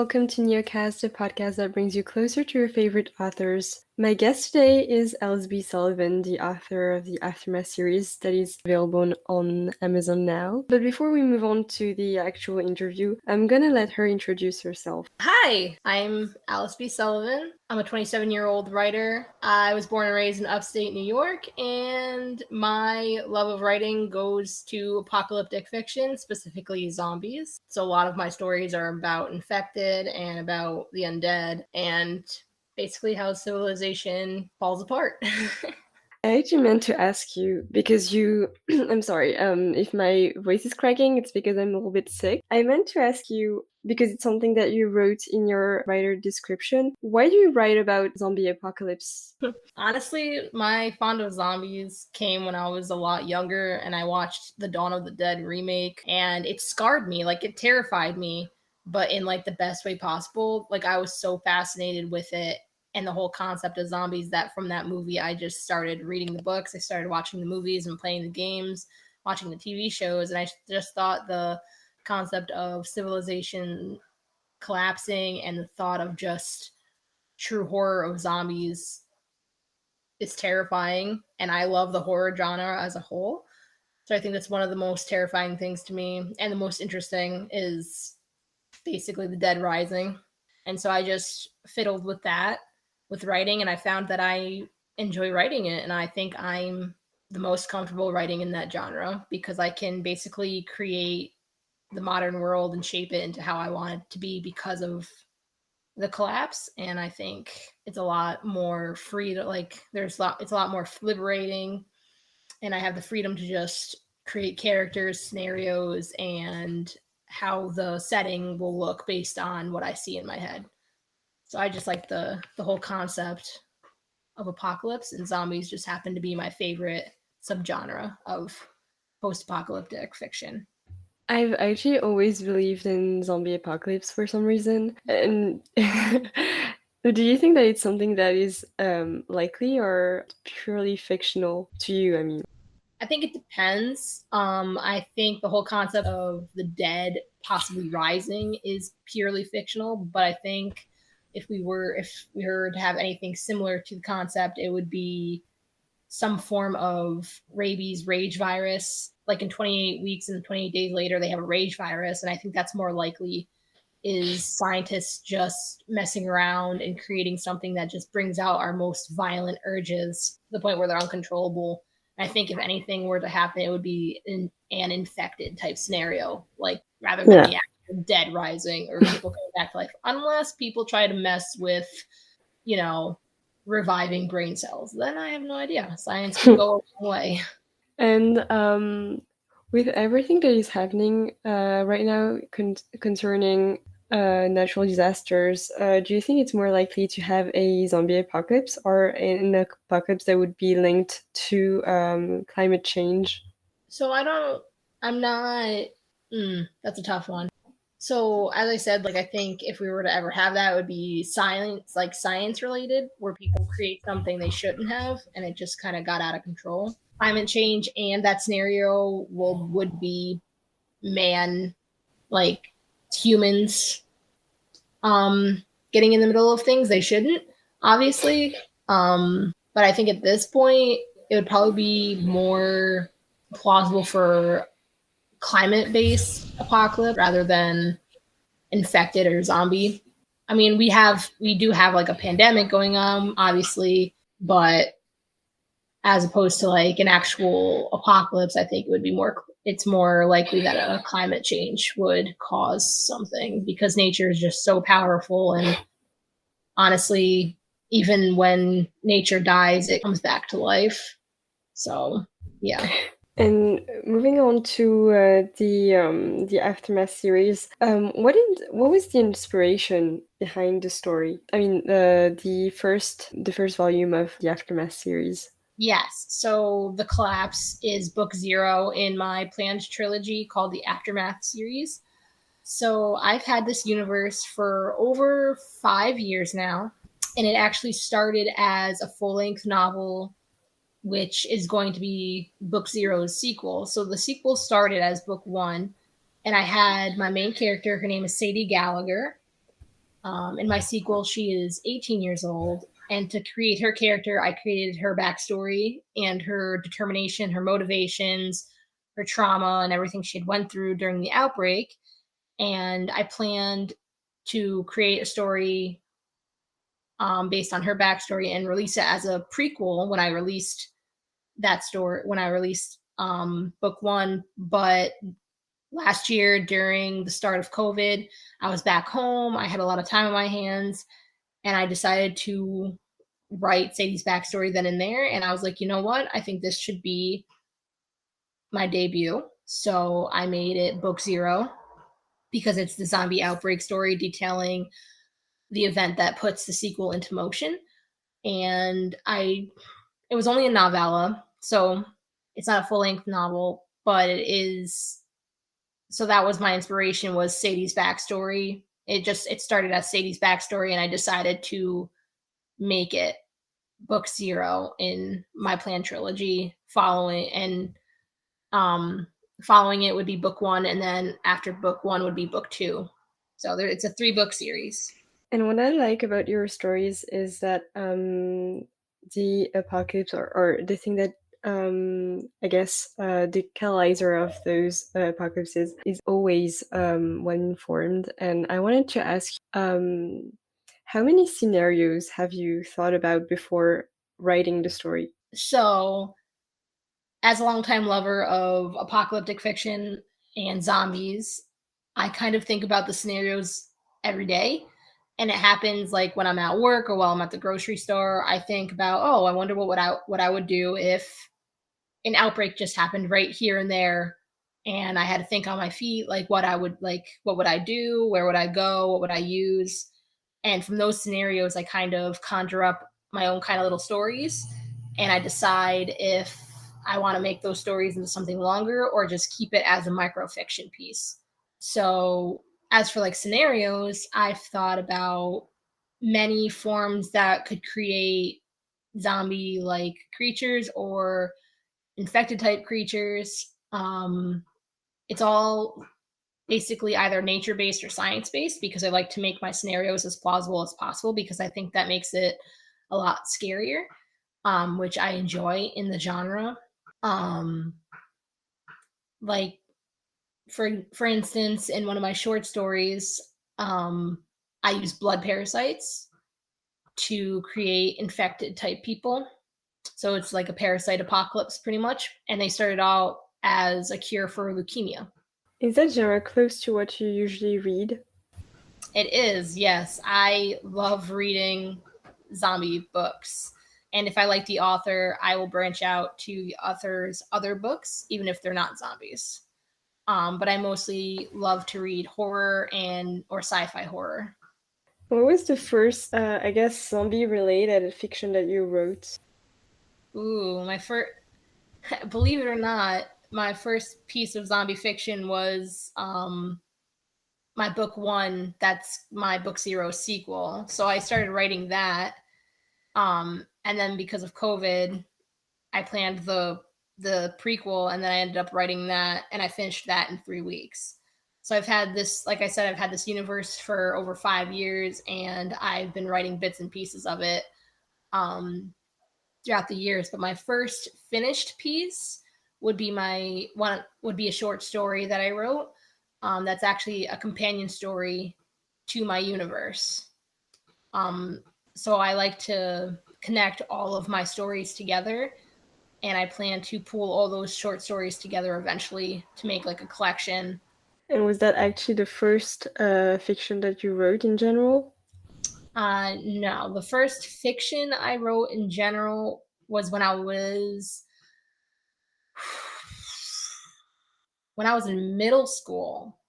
welcome to Neocast, a podcast that brings you closer to your favorite authors. My guest today is Sullivan, the author of the Aftermath series that is available on Amazon now. But before we move on to the actual interview, I'm gonna let her introduce herself. Hi, I'm Alice B. Sullivan. I'm a 27-year-old writer. I was born and raised in upstate New York, and my love of writing goes to apocalyptic fiction, specifically zombies. So a lot of my stories are about infected and about the undead, and basically how civilization falls apart. I actually meant to ask you because I'm sorry, if my voice is cracking, it's because I'm a little bit sick. I meant to ask you because it's something that you wrote in your writer description. Why do you write about zombie apocalypse? Honestly, my fond of zombies came when I was a lot younger and I watched the Dawn of the Dead remake, and it scarred me. Like, it terrified me, but in like the best way possible. Like, I was so fascinated with it and the whole concept of zombies that from that movie I just started reading the books, I started watching the movies and playing the games, watching the TV shows, and I just thought the concept of civilization collapsing and the thought of just true horror of zombies is terrifying, and I love the horror genre as a whole. So I think that's one of the most terrifying things to me, and the most interesting is basically the dead rising. And so I just fiddled with that with writing, and I found that I enjoy writing it, and I think I'm the most comfortable writing in that genre because I can basically create the modern world and shape it into how I want it to be because of the collapse. And I think it's a lot more free to it's a lot more liberating, and I have the freedom to just create characters, scenarios, and how the setting will look based on what I see in my head. So I just like the whole concept of apocalypse, and zombies just happen to be my favorite subgenre of post-apocalyptic fiction. I've actually always believed in zombie apocalypse for some reason. And do you think that it's something that is likely or purely fictional to you? I mean, I think it depends. I think the whole concept of the dead possibly rising is purely fictional, but I think if we were to have anything similar to the concept, it would be some form of rabies rage virus. Like in 28 weeks and 28 days later, they have a rage virus, and I think that's more likely is scientists just messing around and creating something that just brings out our most violent urges to the point where they're uncontrollable. I think if anything were to happen, it would be an infected type scenario, like rather than yeah. the actual dead rising or people coming back to life, unless people try to mess with, you know, reviving brain cells. Then I have no idea. Science could go a long way. And with everything that is happening right now concerning natural disasters, do you think it's more likely to have a zombie apocalypse or an apocalypse that would be linked to climate change? So I'm not, that's a tough one. So as I said, like I think if we were to ever have that, it would be science related, where people create something they shouldn't have, and it just kind of got out of control. Climate change and that scenario would be man, like humans, getting in the middle of things they shouldn't, obviously. But I think at this point, it would probably be more plausible for climate-based apocalypse rather than infected or zombie. I mean, we do have like a pandemic going on, obviously, but as opposed to like an actual apocalypse, I think it's more likely that a climate change would cause something because nature is just so powerful, and honestly, even when nature dies, it comes back to life. So, yeah. And moving on to the Aftermath series, what was the inspiration behind the story? I mean, the first volume of the Aftermath series. Yes. So The Collapse is book 0 in my planned trilogy called the Aftermath series. So I've had this universe for over 5 years now, and it actually started as a full-length novel, which is going to be book 0's sequel. So the sequel started as book 1, and I had my main character, her name is Sadie Gallagher, In my sequel, she is 18 years old. And to create her character, I created her backstory and her determination, her motivations, her trauma, and everything she had went through during the outbreak. And I planned to create a story based on her backstory and release it as a prequel when I released that story, when I released book one. But last year, during the start of COVID, I was back home. I had a lot of time on my hands, and I decided to write Sadie's backstory then and there. And I was like, you know what? I think this should be my debut. So I made it book zero because it's the zombie outbreak story detailing the event that puts the sequel into motion. And it was only a novella, so it's not a full length novel, but it is. So that was my inspiration, was Sadie's backstory. It started as Sadie's backstory, and I decided to make it book zero in my planned trilogy. Um, following it would be book one, and then after book one would be book two. So it's a 3-book series. And what I like about your stories is that the apocalypse, or the thing that I guess the catalyzer of those apocalypses is always well informed. And I wanted to ask, how many scenarios have you thought about before writing the story? So, as a longtime lover of apocalyptic fiction and zombies, I kind of think about the scenarios every day. And it happens like when I'm at work or while I'm at the grocery store. I think about, oh, I wonder what I would do if an outbreak just happened right here and there, and I had to think on my feet, like what would I do, where would I go, what would I use. And from those scenarios I kind of conjure up my own kind of little stories, and I decide if I want to make those stories into something longer or just keep it as a microfiction piece. So as for like scenarios, I've thought about many forms that could create zombie like creatures or infected type creatures. It's all basically either nature based or science based, because I like to make my scenarios as plausible as possible, because I think that makes it a lot scarier, which I enjoy in the genre. Um, like for instance, in one of my short stories, I use blood parasites to create infected type people. So it's like a parasite apocalypse, pretty much. And they started out as a cure for leukemia. Is that genre close to what you usually read? It is, yes. I love reading zombie books. And if I like the author, I will branch out to the author's other books, even if they're not zombies. But I mostly love to read horror and or sci-fi horror. What was the first, I guess, zombie related fiction that you wrote? Ooh, my first, believe it or not, my first piece of zombie fiction was my book one. That's my book zero sequel. So I started writing that, and then because of COVID, I planned the prequel, and then I ended up writing that, and I finished that in 3 weeks. So I've had this, like I said, I've had this universe for over 5 years, and I've been writing bits and pieces of it um, throughout the years. But my first finished piece would be a short story that I wrote. That's actually a companion story to my universe. Um, so I like to connect all of my stories together, and I plan to pull all those short stories together eventually to make like a collection. And was that actually the first fiction that you wrote in general? No, the first fiction I wrote in general was when I was in middle school.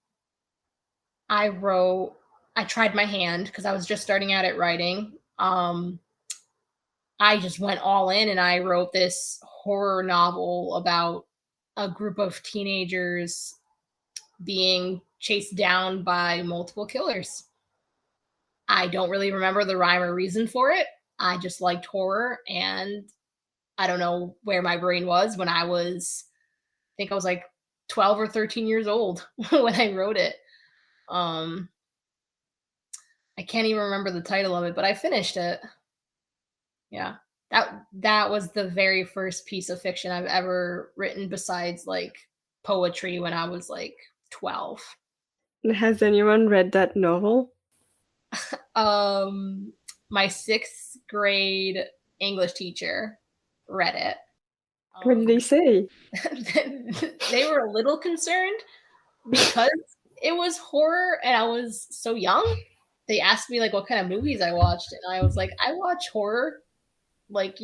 I wrote, I tried my hand because I was just starting out at writing. I just went all in and I wrote this horror novel about a group of teenagers being chased down by multiple killers. I don't really remember the rhyme or reason for it. I just liked horror, and I don't know where my brain was when I think I was like 12 or 13 years old when I wrote it. Um, I can't even remember the title of it, but I finished it. Yeah. That was the very first piece of fiction I've ever written besides like poetry when I was like 12. Has anyone read that novel? Um my 6th grade English teacher read it. What did they Um say? they were a little concerned because it was horror and I was so young. They asked me like what kind of movies I watched and I was like I watch horror, like,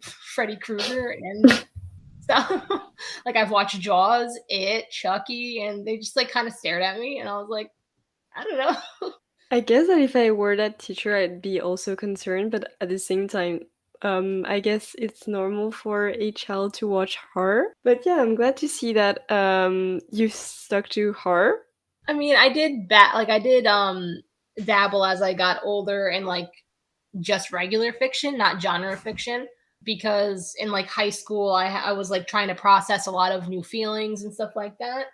Freddy Krueger and stuff. Like I've watched Jaws, It, Chucky, and they just like kind of stared at me, and I was like, I don't know. I guess that if I were that teacher, I'd be also concerned, but at the same time, I guess it's normal for a child to watch horror. But yeah, I'm glad to see that you've stuck to horror. I mean, I did dabble as I got older in like just regular fiction, not genre fiction, because in like high school, I was like trying to process a lot of new feelings and stuff like that.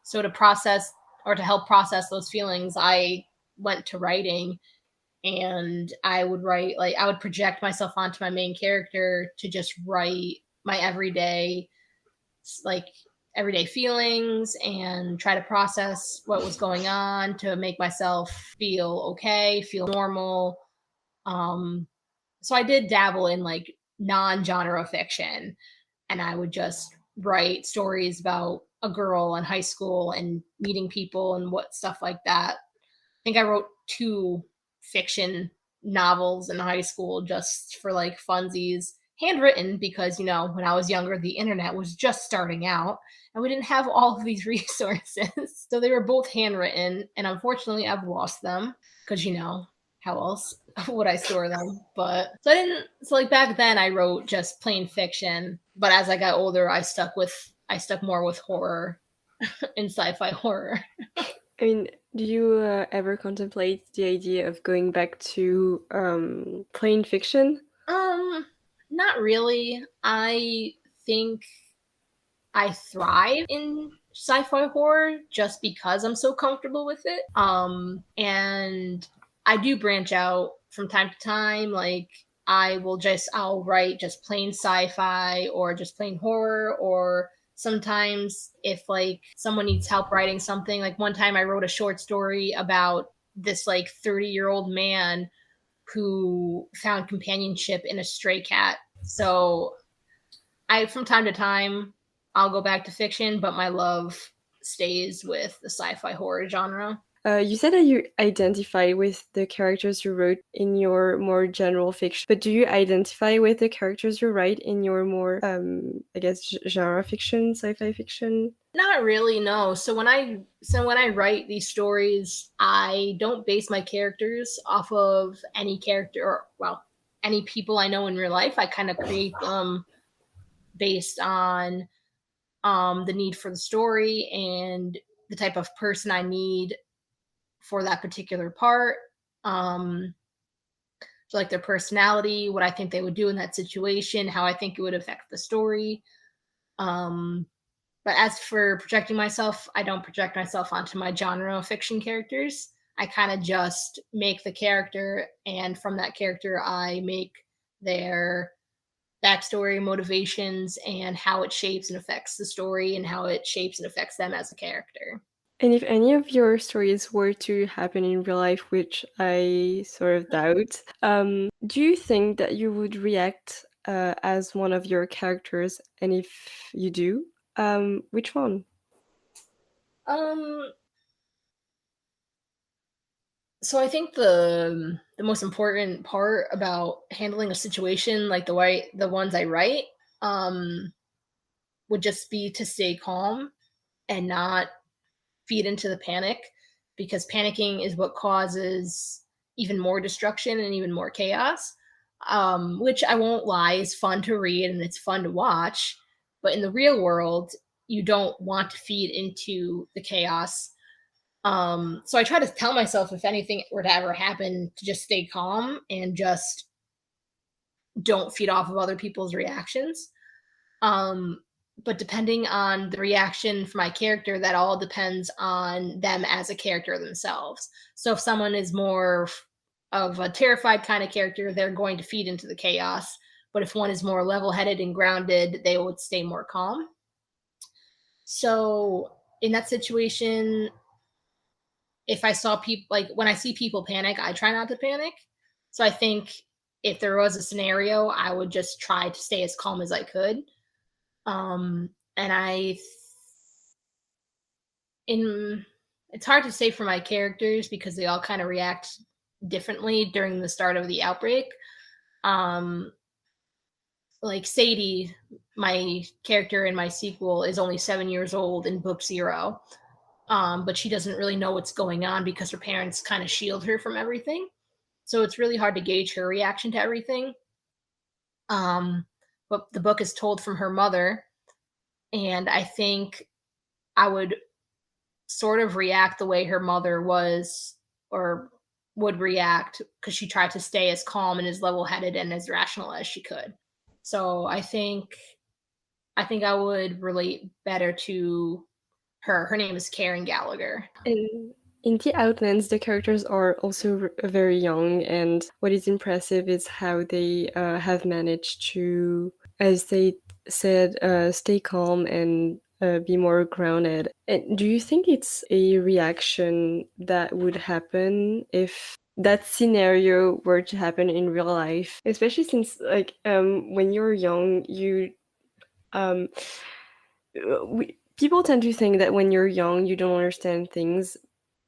So to process or to help process those feelings, I went to writing and I would project myself onto my main character to just write my like everyday feelings and try to process what was going on to make myself feel okay, feel normal. um so I did dabble in like non-genre fiction, and I would just write stories about a girl in high school and meeting people and what stuff like that. I think I wrote 2 fiction novels in high school just for like funsies, handwritten because, when I was younger, the internet was just starting out and we didn't have all of these resources. So they were both handwritten, and unfortunately, I've lost them because, how else would I store them? But so I didn't, so like back then, I wrote just plain fiction, but as I got older, I stuck more with horror and sci-fi horror. I mean, do you ever contemplate the idea of going back to plain fiction? Um, Not really. I think I thrive in sci-fi horror just because I'm so comfortable with it. And I do branch out from time to time. Like I'll write just plain sci-fi or just plain horror, or sometimes if like someone needs help writing something, like one time I wrote a short story about this like 30-year-old man who found companionship in a stray cat. So I, from time to time, I'll go back to fiction, but my love stays with the sci-fi horror genre. You said that you identify with the characters you wrote in your more general fiction, but do you identify with the characters you write in your more, I guess, genre fiction, sci-fi fiction? Not really, no. So when I write these stories, I don't base my characters off of any character, or well, any people I know in real life. I kind of create them based on the need for the story and the type of person I need for that particular part. Um, so like their personality, what I think they would do in that situation, how I think it would affect the story. Um, but as for projecting myself, I don't project myself onto my genre fiction characters. I kind of just make the character, and from that character, I make their backstory, motivations, and how it shapes and affects the story, and how it shapes and affects them as a character. And if any of your stories were to happen in real life, which I sort of doubt, do you think that you would react as one of your characters? And if you do, which one? Um, so I think the most important part about handling a situation like the ones I write, um, would just be to stay calm and not feed into the panic, because panicking is what causes even more destruction and even more chaos. Which I won't lie is fun to read and it's fun to watch, but in the real world, you don't want to feed into the chaos. So I try to tell myself if anything were to ever happen to just stay calm and just don't feed off of other people's reactions. Um, but depending on the reaction for my character, that all depends on them as a character themselves. So if someone is more of a terrified kind of character, they're going to feed into the chaos. But if one is more level headed and grounded, they would stay more calm. So in that situation, if I saw people, like when I see people panic, I try not to panic. So I think if there was a scenario, I would just try to stay as calm as I could. And I in it's hard to say for my characters because they all kind of react differently during the start of the outbreak. Um, like Sadie, my character in my sequel, is only 7 years old in book zero, but she doesn't really know what's going on because her parents kind of shield her from everything. So it's really hard to gauge her reaction to everything. Um, but the book is told from her mother, and I think I would sort of react the way her mother was or would react because she tried to stay as calm and as level-headed and as rational as she could. So I think I would relate better to her. Her name is Karen Gallagher. In the Outlands, the characters are also very young, and what is impressive is how they have managed to, as they said, stay calm and be more grounded. And do you think it's a reaction that would happen if that scenario were to happen in real life? Especially since, like, when you're young, um, people tend to think that when you're young, you don't understand things,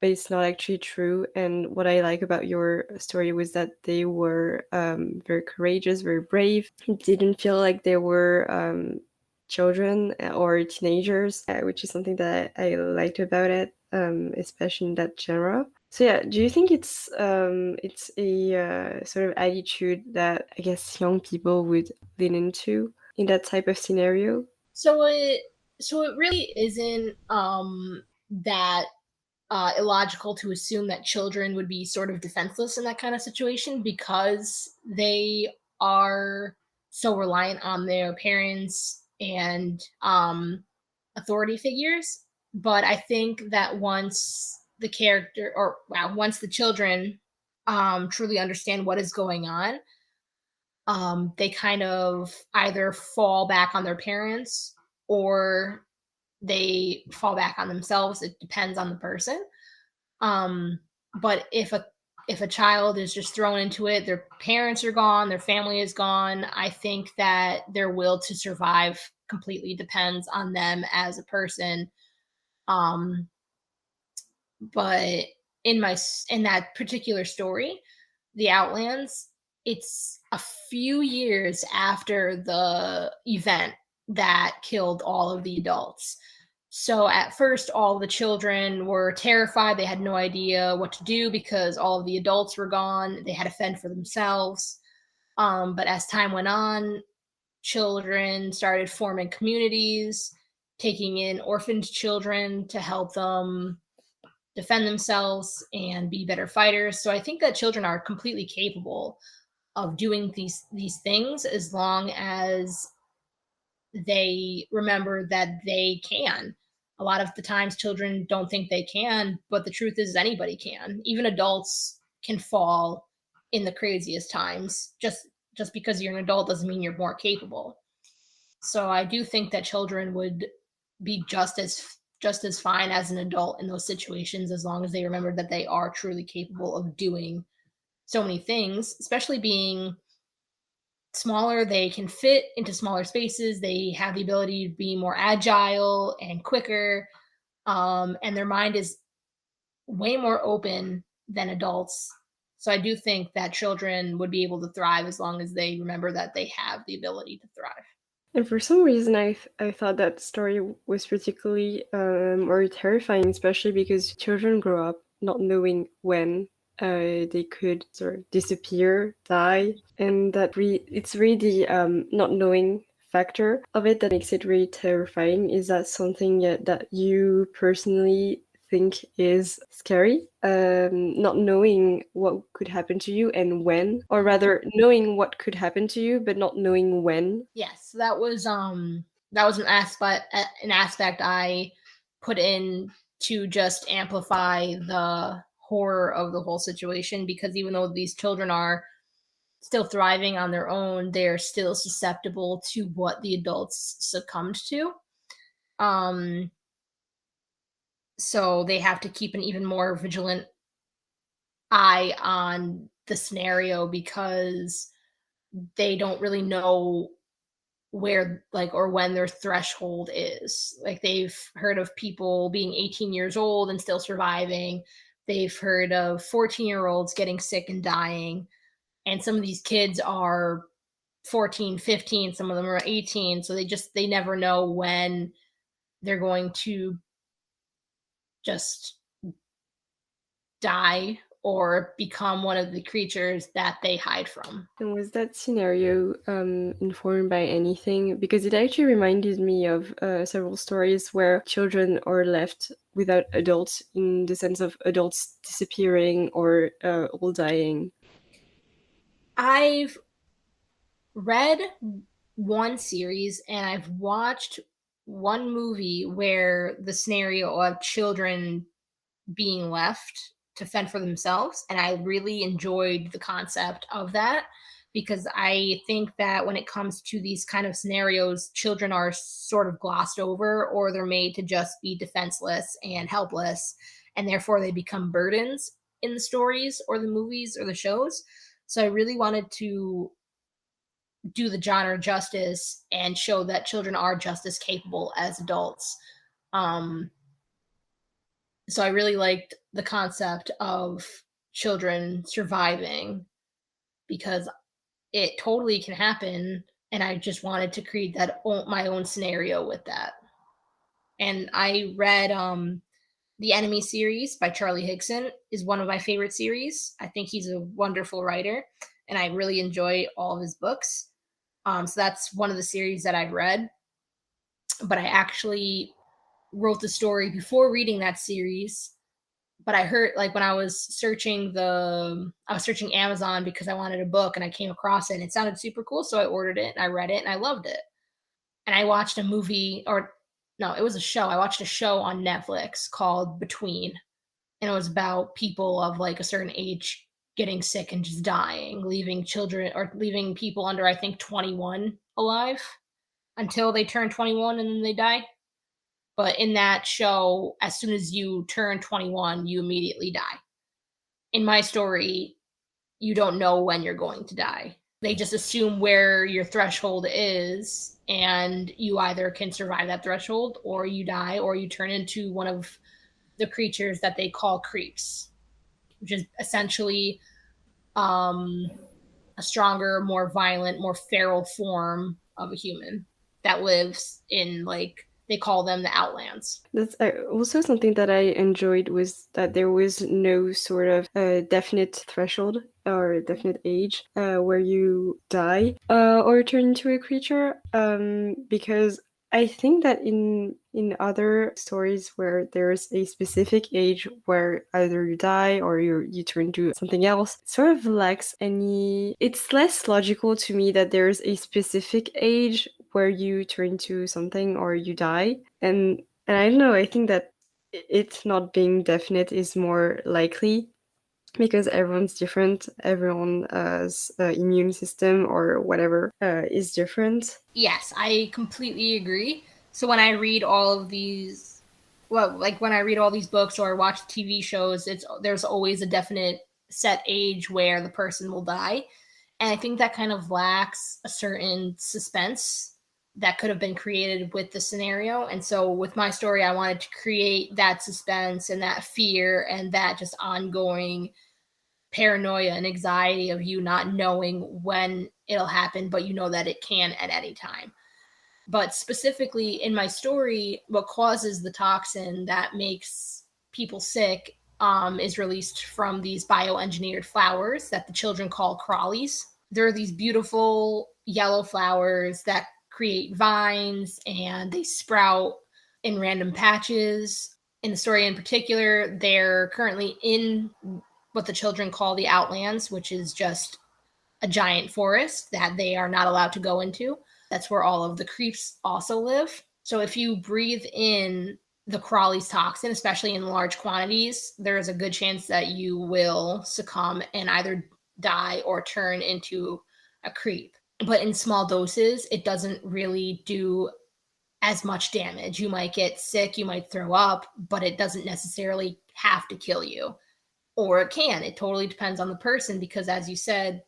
but it's not actually true. And what I like about your story was that they were very courageous, very brave. It didn't feel like they were children or teenagers, which is something that I liked about it, especially in that genre. So yeah, do you think it's a sort of attitude that I guess young people would lean into in that type of scenario? So it so it really isn't that illogical to assume that children would be sort of defenseless in that kind of situation because they are so reliant on their parents and authority figures. But I think that once the character, or wow, once the children truly understand what is going on, they kind of either fall back on their parents or they fall back on themselves. It depends on the person. Um, but if a child is just thrown into it, their parents are gone, their family is gone. I think that their will to survive completely depends on them as a person. Um, but in that particular story, the Outlands, it's a few years after the event that killed all of the adults. So at first, all the children were terrified. They had no idea what to do because all of the adults were gone. They had to fend for themselves. But as time went on, children started forming communities, taking in orphaned children to help them defend themselves and be better fighters. So I think that children are completely capable of doing these things as long as they remember that they can. A lot of the times children don't think they can, but the truth is anybody can. Even adults can fall in the craziest times. Just because you're an adult doesn't mean you're more capable. So I do think that children would be just as fine as an adult in those situations as long as they remember that they are truly capable of doing so many things, especially being smaller. They can fit into smaller spaces. They have the ability to be more agile and quicker. And their mind is way more open than adults. So I do think that children would be able to thrive as long as they remember that they have the ability to thrive. And for some reason, I thought that story was particularly or terrifying, especially because children grow up not knowing when they could sort of disappear, die, and it's really the not knowing factor of it that makes it really terrifying. Is that something that you personally think is scary? Not knowing what could happen to you and when, or rather knowing what could happen to you but not knowing when. Yes, that was that was an aspect I put in to just amplify the horror of the whole situation, because even though these children are still thriving on their own, they're still susceptible to what the adults succumbed to. Um, so they have to keep an even more vigilant eye on the scenario, because they don't really know where, like, or when their threshold is. Like, they've heard of people being 18 years old and still surviving. They've heard of 14-year-olds getting sick and dying. And some of these kids are 14, 15, some of them are 18. So they never know when they're going to just die or become one of the creatures that they hide from. And was that scenario informed by anything? Because it actually reminded me of several stories where children are left without adults, in the sense of adults disappearing or all dying. I've read one series and I've watched one movie where the scenario of children being left to fend for themselves. And I really enjoyed the concept of that, because I think that when it comes to these kind of scenarios, children are sort of glossed over, or they're made to just be defenseless and helpless. And therefore, they become burdens in the stories or the movies or the shows. So I really wanted to do the genre justice and show that children are just as capable as adults. Um, so I really liked the concept of children surviving, because it totally can happen, and I just wanted to create my own scenario with that. And I read the Enemy series by Charlie Higson is one of my favorite series. I think he's a wonderful writer, and I really enjoy all of his books. So that's one of the series that I've read. But I actually wrote the story before reading that series. But I heard, like, when I was searching Amazon because I wanted a book, and I came across it and it sounded super cool. So I ordered it and I read it and I loved it. And I watched a movie, or no, it was a show. I watched a show on Netflix called Between, and it was about people of like a certain age getting sick and just dying, leaving children or leaving people under, I think, 21 alive until they turn 21 and then they die. But in that show, as soon as you turn 21, you immediately die. In my story, you don't know when you're going to die. They just assume where your threshold is, and you either can survive that threshold, or you die, or you turn into one of the creatures that they call creeps, which is essentially um, a stronger, more violent, more feral form of a human that lives in, like, they call them the Outlands. That's also something that I enjoyed, was that there was no sort of definite threshold or definite age where you die or turn into a creature. Because I think that in other stories where there's a specific age where either you die or you turn to something else, it sort of lacks any. It's less logical to me that there's a specific age where you turn to something or you die. And I don't know, I think that it not being definite is more likely, because everyone's different, everyone's immune system or whatever is different. Yes, I completely agree. So when I read all of these, well, like when I read all these books or watch TV shows, there's always a definite set age where the person will die. And I think that kind of lacks a certain suspense that could have been created with the scenario. And so with my story, I wanted to create that suspense and that fear and that just ongoing paranoia and anxiety of you not knowing when it'll happen, but you know that it can at any time. But specifically in my story, what causes the toxin that makes people sick is released from these bioengineered flowers that the children call crawlies. There are these beautiful yellow flowers that create vines, and they sprout in random patches. In the story in particular, they're currently in what the children call the Outlands, which is just a giant forest that they are not allowed to go into. That's where all of the creeps also live. So if you breathe in the Crawley's toxin, especially in large quantities, there is a good chance that you will succumb and either die or turn into a creep. But in small doses, it doesn't really do as much damage. You might get sick, you might throw up, but it doesn't necessarily have to kill you. Or it can. It totally depends on the person because, as you said,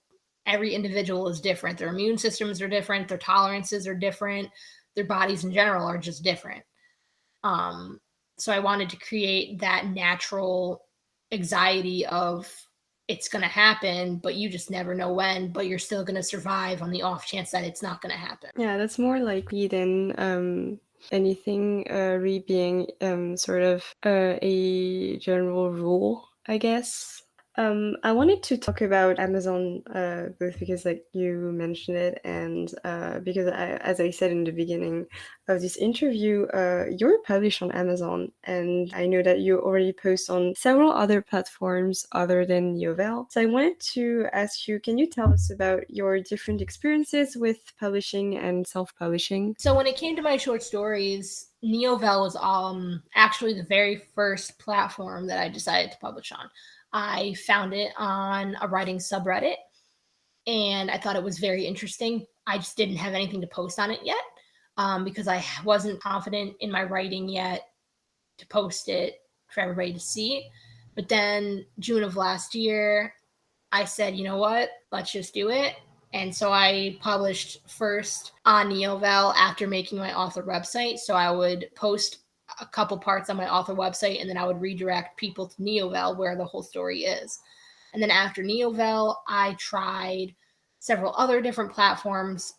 every individual is different. Their immune systems are different, their tolerances are different, their bodies in general are just different. Um, so I wanted to create that natural anxiety of it's going to happen, but you just never know when, but you're still going to survive on the off chance that it's not going to happen. Yeah, that's more likely than anything re being sort of a general rule, I guess. I wanted to talk about Amazon, both because like you mentioned it, and because as I said in the beginning of this interview, you're published on Amazon, and I know that you already post on several other platforms other than Neovel. So I wanted to ask you, can you tell us about your different experiences with publishing and self-publishing? So when it came to my short stories, Neovel was actually the very first platform that I decided to publish on. I found it on a writing subreddit and I thought it was very interesting. I just didn't have anything to post on it yet because I wasn't confident in my writing yet to post it for everybody to see. But then June of last year, I said, you know what, let's just do it. And so I published first on Neovel after making my author website. So I would post a couple parts on my author website and then I would redirect people to Neovel where the whole story is. And then after Neovel, I tried several other different platforms.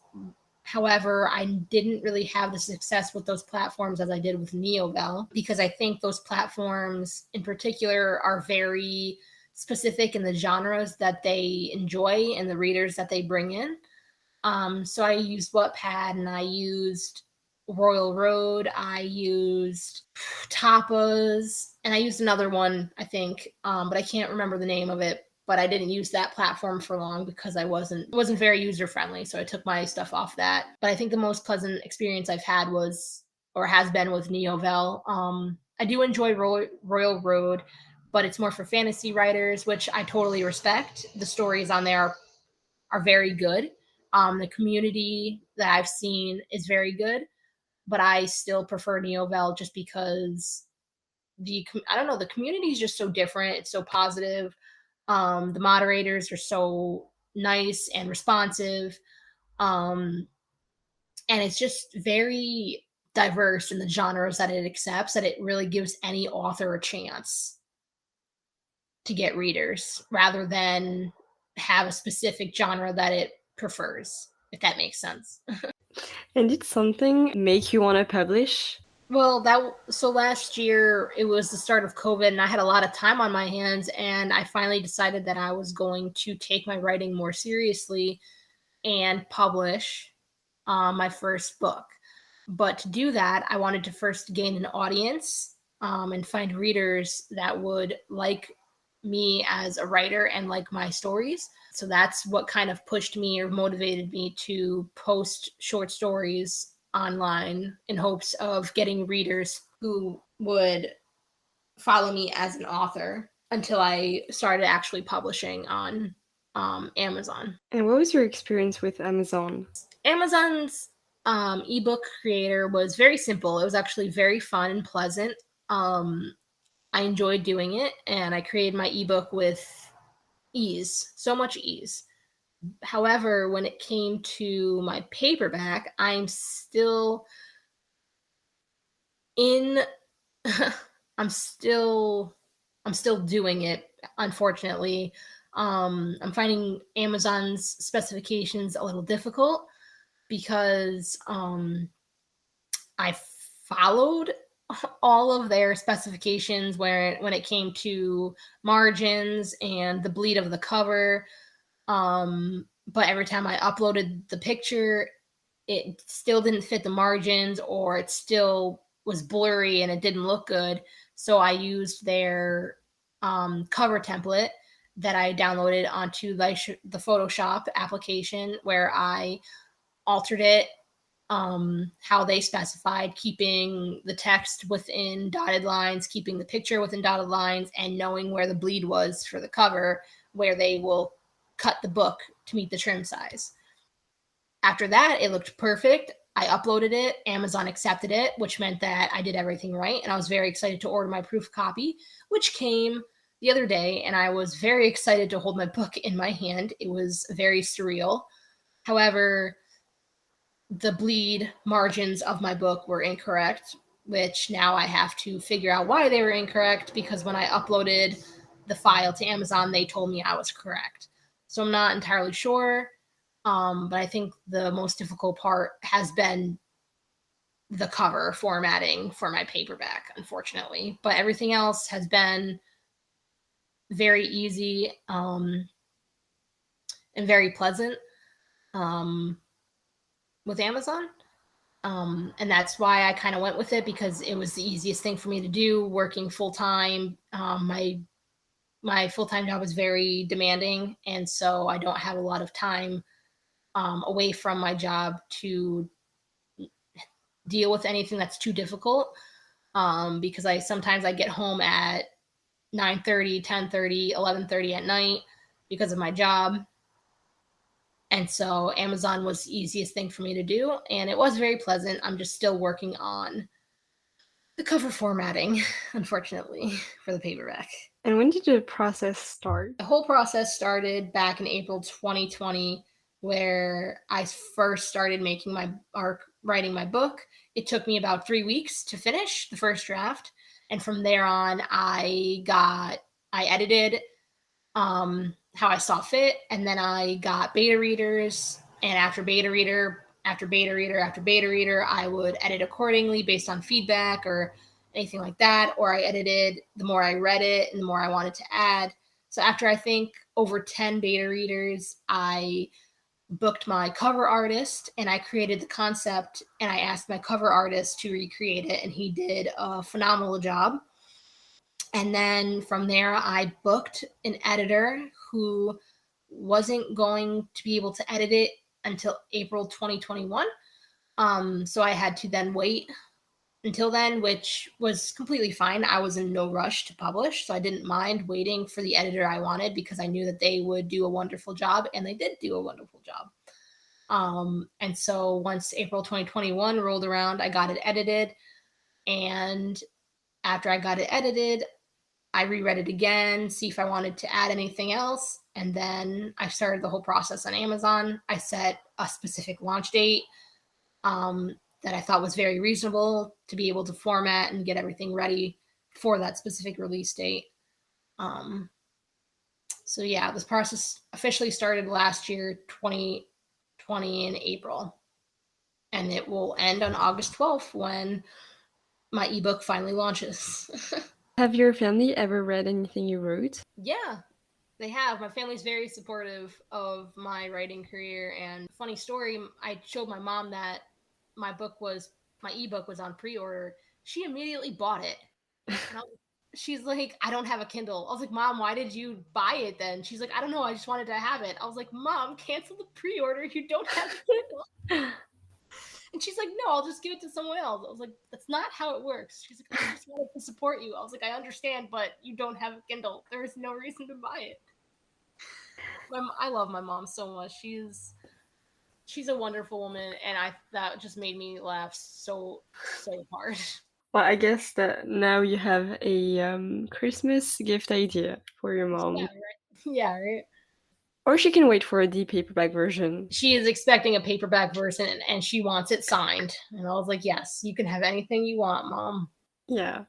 However, I didn't really have the success with those platforms as I did with Neovel because I think those platforms in particular are very specific in the genres that they enjoy and the readers that they bring in. So I used Wattpad and I used Royal Road, I used Tapas, and I used another one, I think, but I can't remember the name of it. But I didn't use that platform for long because I wasn't very user friendly, so I took my stuff off that. But I think the most pleasant experience I've had was or has been with Neovel. I do enjoy Royal Road, but it's more for fantasy writers, which I totally respect. The stories on there are very good. The community that I've seen is very good, but I still prefer Neovel just because I don't know, the community is just so different. It's so positive. The moderators are so nice and responsive. Um, and it's just very diverse in the genres that it accepts that it really gives any author a chance to get readers rather than have a specific genre that it prefers, if that makes sense. And did something make you want to publish? Well, so last year it was the start of COVID and I had a lot of time on my hands and I finally decided that I was going to take my writing more seriously and publish my first book. But to do that, I wanted to first gain an audience and find readers that would like me as a writer and like my stories. So that's what kind of pushed me or motivated me to post short stories online in hopes of getting readers who would follow me as an author until I started actually publishing on Amazon. And what was your experience with Amazon? Amazon's ebook creator was very simple. It was actually very fun and pleasant. I enjoyed doing it, and I created my ebook with ease, so much ease. However, when it came to my paperback, in I'm still I'm still doing it, unfortunately. I'm finding Amazon's specifications a little difficult because I followed all of their specifications where when it came to margins and the bleed of the cover. But every time I uploaded the picture, it still didn't fit the margins or it still was blurry and it didn't look good. So I used their cover template that I downloaded onto the Photoshop application where I altered it how they specified keeping the text within dotted lines, keeping the picture within dotted lines, and knowing where the bleed was for the cover, where they will cut the book to meet the trim size. After that, it looked perfect. I uploaded it. Amazon accepted it, which meant that I did everything right. And I was very excited to order my proof copy, which came the other day. And I was very excited to hold my book in my hand. It was very surreal. However, the bleed margins of my book were incorrect, which now I have to figure out why they were incorrect, because when I uploaded the file to Amazon, they told me I was correct. So I'm not entirely sure. But I think the most difficult part has been the cover formatting for my paperback, unfortunately. But everything else has been very easy, and very pleasant, um, with Amazon. And that's why I kind of went with it, because it was the easiest thing for me to do, working full time. My full time job is very demanding, and so I don't have a lot of time away from my job to deal with anything that's too difficult. Because I get home at 9:30, 10:30, 11:30 at night because of my job. And so Amazon was the easiest thing for me to do, and it was very pleasant. I'm just still working on the cover formatting, unfortunately, for the paperback. And when did the process start? The whole process started back in April 2020, where I first started writing my book. It took me about 3 weeks to finish the first draft, and from there on, I edited how I saw fit, and then I got beta readers, and after beta reader, I would edit accordingly based on feedback or anything like that, or I edited the more I read it and the more I wanted to add. So after, I think, over 10 beta readers, I booked my cover artist and I created the concept, and I asked my cover artist to recreate it, and he did a phenomenal job. And then from there, I booked an editor who wasn't going to be able to edit it until April 2021. So I had to then wait until then, which was completely fine. I was in no rush to publish, so I didn't mind waiting for the editor I wanted, because I knew that they would do a wonderful job, and they did do a wonderful job. And so once April 2021 rolled around, I got it edited. And after I got it edited, I reread it again, see if I wanted to add anything else. And then I started the whole process on Amazon. I set a specific launch date that I thought was very reasonable to be able to format and get everything ready for that specific release date. So yeah, this process officially started last year, 2020, in April. And it will end on August 12th when my ebook finally launches. Have your family ever read anything you wrote? Yeah, they have. My family's very supportive of my writing career. And funny story, I showed my mom that my ebook was on pre-order. She immediately bought it. And she's like, I don't have a Kindle. I was like, Mom, why did you buy it then? She's like, I don't know, I just wanted to have it. I was like, Mom, cancel the pre-order. You don't have a Kindle. And she's like, no, I'll just give it to someone else. I was like, that's not how it works. She's like, I just wanted to support you. I was like, I understand, but you don't have a Kindle. There is no reason to buy it. I love my mom so much. She's a wonderful woman, and that just made me laugh so hard. Well, I guess that now you have a Christmas gift idea for your Yeah, mom. right. Yeah, right. Or she can wait for the paperback version. She is expecting a paperback version, and she wants it signed. And I was like, yes, you can have anything you want, Mom. Yeah.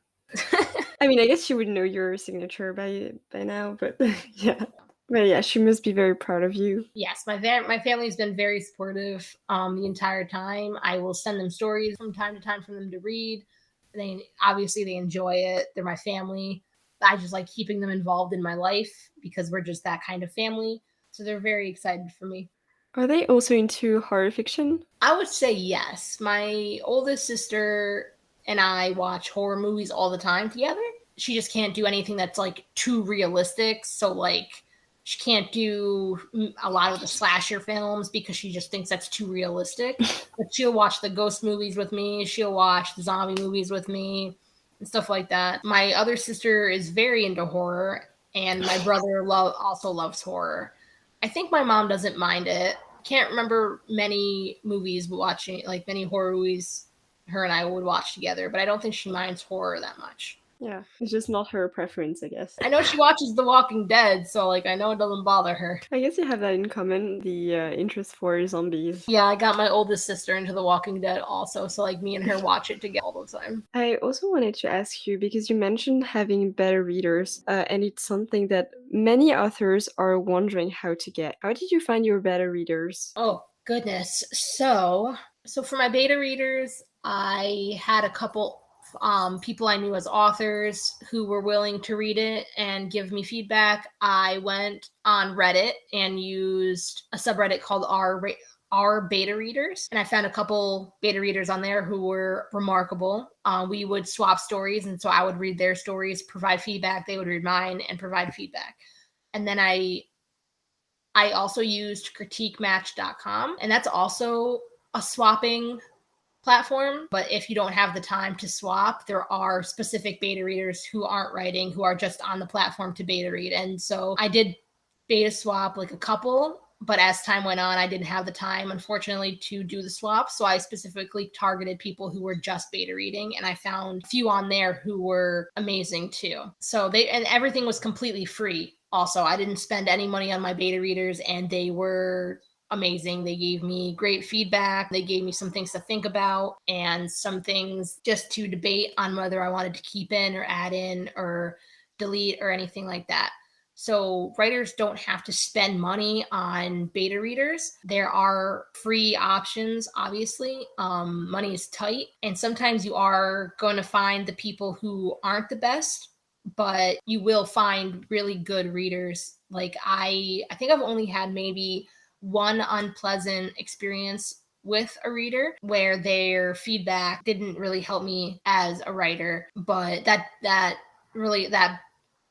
I mean, I guess she would know your signature by now, but yeah. But yeah, she must be very proud of you. Yes, my family's been very supportive the entire time. I will send them stories from time to time for them to read. They enjoy it. They're my family. I just like keeping them involved in my life, because we're just that kind of family. So they're very excited for me. Are they also into horror fiction? I would say yes. My oldest sister and I watch horror movies all the time together. She just can't do anything that's like too realistic. So like She can't do a lot of the slasher films because she just thinks that's too realistic. But she'll watch the ghost movies with me. She'll watch the zombie movies with me and stuff like that. My other sister is very into horror, and my brother also loves horror. I think my mom doesn't mind it. Can't remember many movies watching, like many horror movies her and I would watch together, but I don't think she minds horror that much. Yeah, it's just not her preference, I guess. I know she watches The Walking Dead, so like I know it doesn't bother her. I guess you have that in common, the interest for zombies. Yeah, I got my oldest sister into The Walking Dead also, so like me and her watch it together all the time. I also wanted to ask you because you mentioned having beta readers, and it's something that many authors are wondering how to get. How did you find your beta readers? Oh goodness. So for my beta readers, I had a couple people I knew as authors who were willing to read it and give me feedback. I went on Reddit and used a subreddit called our beta readers, and I found a couple beta readers on there who were remarkable. We would swap stories, and so I would read their stories, provide feedback. They would read mine and provide feedback. And then I also used critiquematch.com, and that's also a swapping platform. But if you don't have the time to swap, there are specific beta readers who aren't writing, who are just on the platform to beta read. And so I did beta swap like a couple, but as time went on, I didn't have the time, unfortunately, to do the swap. So I specifically targeted people who were just beta reading, and I found a few on there who were amazing too. So and everything was completely free. Also, I didn't spend any money on my beta readers, and they were amazing. They gave me great feedback. They gave me some things to think about and some things just to debate on whether I wanted to keep in or add in or delete or anything like that. So writers don't have to spend money on beta readers. There are free options, obviously. Money is tight, and sometimes you are going to find the people who aren't the best, but you will find really good readers. Like I think I've only had maybe one unpleasant experience with a reader where their feedback didn't really help me as a writer, but that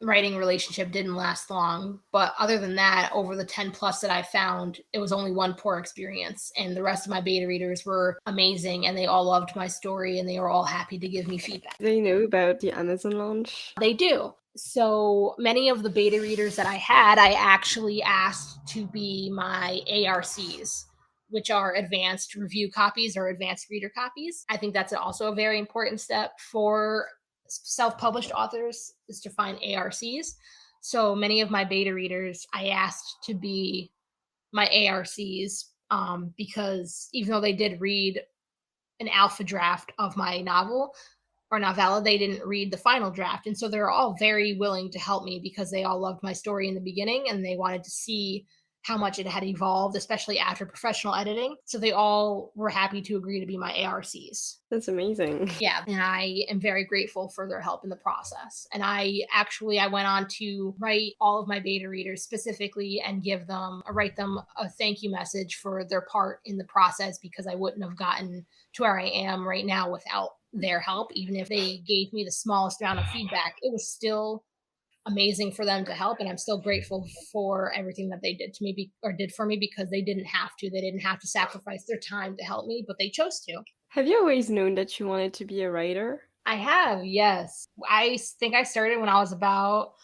writing relationship didn't last long. But other than that, over the 10 plus that I found, it was only one poor experience. And the rest of my beta readers were amazing, and they all loved my story, and they were all happy to give me feedback. They know about the Amazon launch? They do. So many of the beta readers that I had, I actually asked to be my ARCs, which are advanced review copies or advanced reader copies. I think that's also a very important step for self-published authors, is to find ARCs. So many of my beta readers, I asked to be my ARCs, because even though they did read an alpha draft of my novel or novella, they didn't read the final draft. And so they're all very willing to help me because they all loved my story in the beginning and they wanted to see how much it had evolved, especially after professional editing. So they all were happy to agree to be my ARCs. That's amazing. Yeah, and I am very grateful for their help in the process. And I went on to write all of my beta readers specifically and write them a thank you message for their part in the process, because I wouldn't have gotten to where I am right now without their help. Even if they gave me the smallest amount of feedback, it was still amazing for them to help, and I'm still grateful for everything that they did to me did for me, because they didn't have to sacrifice their time to help me, but they chose to. Have you always known that you wanted to be a writer? I have, yes. I think I started when I was about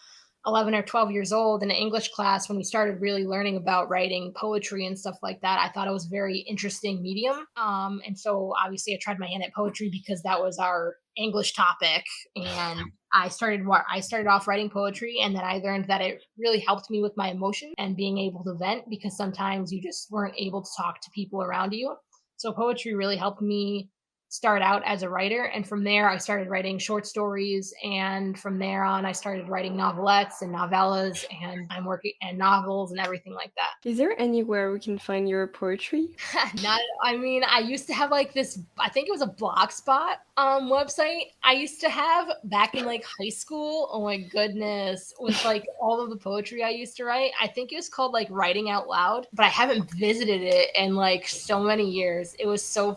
11 or 12 years old in an English class, when we started really learning about writing poetry and stuff like that. I thought it was a very interesting medium. And so obviously I tried my hand at poetry because that was our English topic. And I started off writing poetry, and then I learned that it really helped me with my emotion and being able to vent, because sometimes you just weren't able to talk to people around you. So poetry really helped me start out as a writer, and from there I started writing short stories, and from there on I started writing novelettes and novellas, and I'm working and novels and everything like that. Is there anywhere we can find your poetry? I used to have like this, I think it was a Blogspot website I used to have back in like high school. Oh my goodness, with like all of the poetry I used to write. I think it was called like Writing Out Loud, but I haven't visited it in like so many years. It was so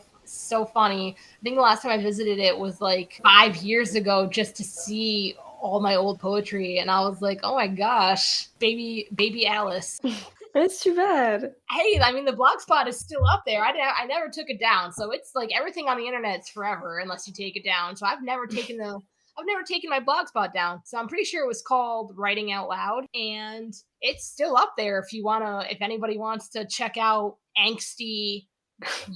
funny. I think the last time I visited it was like 5 years ago, just to see all my old poetry, and I was like, oh my gosh, baby Alice. That's too bad. Hey, I mean, the blogspot is still up there. I never took it down, so it's like everything on the internet's forever unless you take it down. So I've never taken my blogspot down. So I'm pretty sure it was called Writing Out Loud, and it's still up there if anybody wants to check out angsty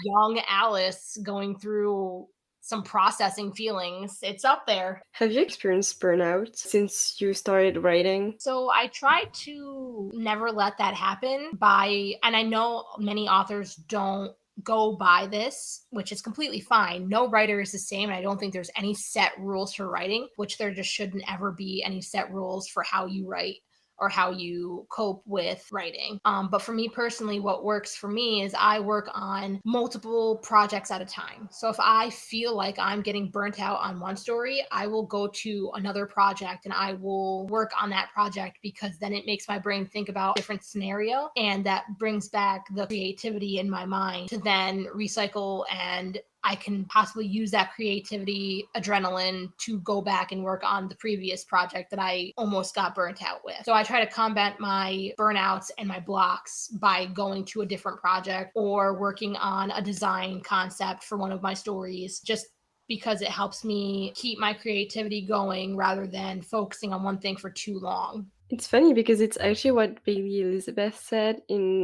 young Alice going through some processing feelings. It's up there. Have you experienced burnout since you started writing? So I try to never let that happen and I know many authors don't go by this, which is completely fine. No writer is the same. I don't think there's any set rules for writing, which there just shouldn't ever be any set rules for how you write or how you cope with writing. But for me personally, what works for me is I work on multiple projects at a time. So if I feel like I'm getting burnt out on one story, I will go to another project and I will work on that project, because then it makes my brain think about a different scenario, and that brings back the creativity in my mind to then recycle, and I can possibly use that creativity adrenaline to go back and work on the previous project that I almost got burnt out with. So I try to combat my burnouts and my blocks by going to a different project or working on a design concept for one of my stories, just because it helps me keep my creativity going rather than focusing on one thing for too long. It's funny because it's actually what Bailey Elizabeth said in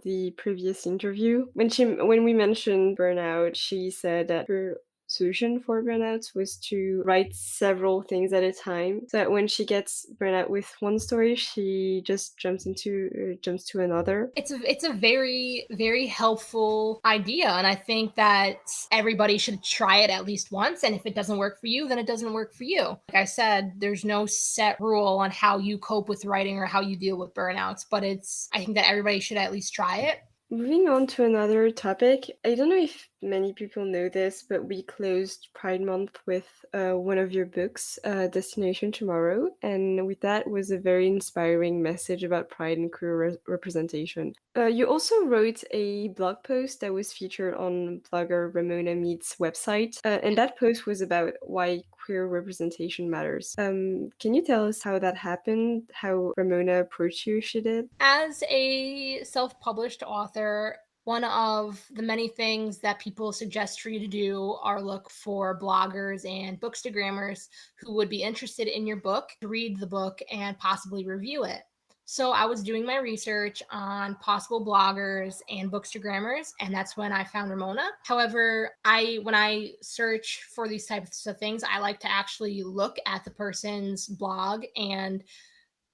the previous interview. When we mentioned burnout, she said that her solution for burnouts was to write several things at a time, so that when she gets burnout with one story, she just jumps to another. It's a very, very helpful idea, and I think that everybody should try it at least once, and if it doesn't work for you, then it doesn't work for you. Like I said, there's no set rule on how you cope with writing or how you deal with burnouts, but I think that everybody should at least try it. Moving on to another topic, I don't know if many people know this, but we closed Pride Month with one of your books, Destination Tomorrow, and with that was a very inspiring message about pride and queer representation. You also wrote a blog post that was featured on blogger Ramona Mead's website, and that post was about why queer representation matters. Can you tell us how that happened, how Ramona approached you if she did? As a self-published author, one of the many things that people suggest for you to do are look for bloggers and bookstagrammers who would be interested in your book, to read the book and possibly review it. So I was doing my research on possible bloggers and bookstagrammers, and that's when I found Ramona. However, when I search for these types of things, I like to actually look at the person's blog and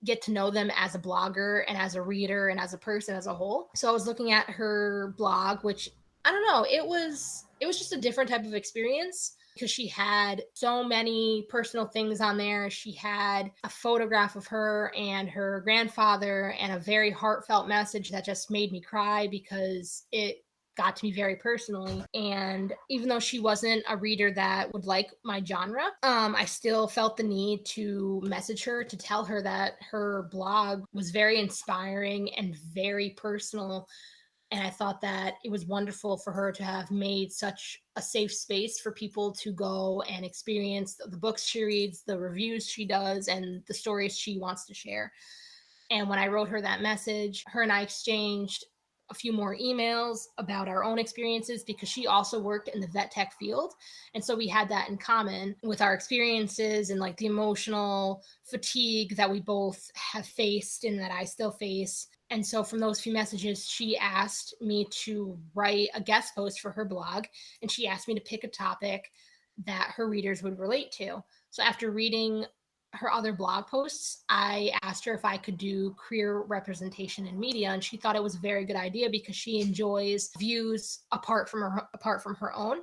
get to know them as a blogger and as a reader and as a person as a whole. So I was looking at her blog, which, I don't know, it was just a different type of experience, because she had so many personal things on there. She had a photograph of her and her grandfather and a very heartfelt message that just made me cry, because it got to me very personally. And even though she wasn't a reader that would like my genre, I still felt the need to message her to tell her that her blog was very inspiring and very personal. And I thought that it was wonderful for her to have made such a safe space for people to go and experience the books she reads, the reviews she does, and the stories she wants to share. And when I wrote her that message, her and I exchanged a few more emails about our own experiences, because she also worked in the vet tech field. And so we had that in common with our experiences and like the emotional fatigue that we both have faced and that I still face. And so from those few messages, she asked me to write a guest post for her blog, and she asked me to pick a topic that her readers would relate to. So after reading her other blog posts, I asked her if I could do queer representation in media, and she thought it was a very good idea because she enjoys views apart from her own.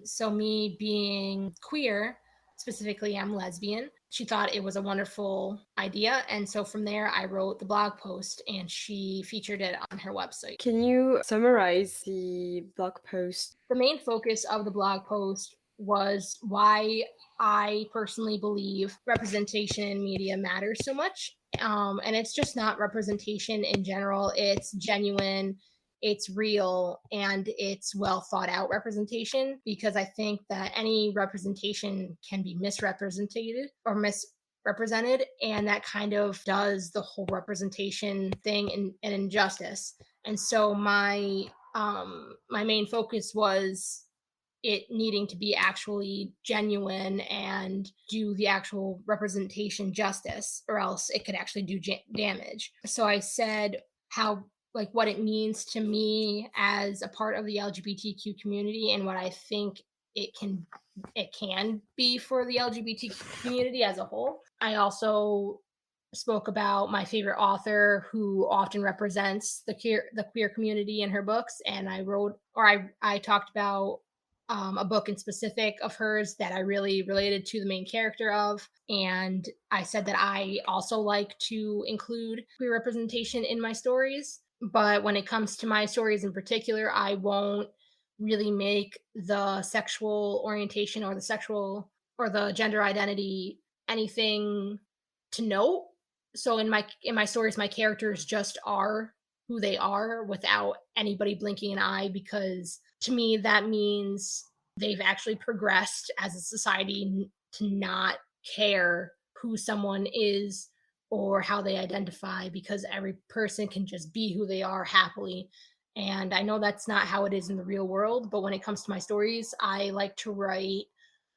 So me being queer, specifically I'm lesbian, she thought it was a wonderful idea, and so from there I wrote the blog post and she featured it on her website. Can you summarize the blog post? The main focus of the blog post was why I personally believe representation in media matters so much. And it's just not representation in general, it's genuine it's real and it's well thought out representation, because I think that any representation can be misrepresented or misrepresented, and that kind of does the whole representation thing an injustice. And so my main focus was it needing to be actually genuine and do the actual representation justice, or else it could actually do damage. So I said how, like, what it means to me as a part of the LGBTQ community and what I think it can be for the LGBT community as a whole. I also spoke about my favorite author who often represents the queer community in her books, and I talked about a book in specific of hers that I really related to the main character of. And I said that I also like to include queer representation in my stories. But when it comes to my stories in particular, I won't really make the sexual orientation or the gender identity anything to note. So in my stories, my characters just are who they are without anybody blinking an eye, because to me that means they've actually progressed as a society to not care who someone is or how they identify, because every person can just be who they are happily. And I know that's not how it is in the real world, but when it comes to my stories, I like to write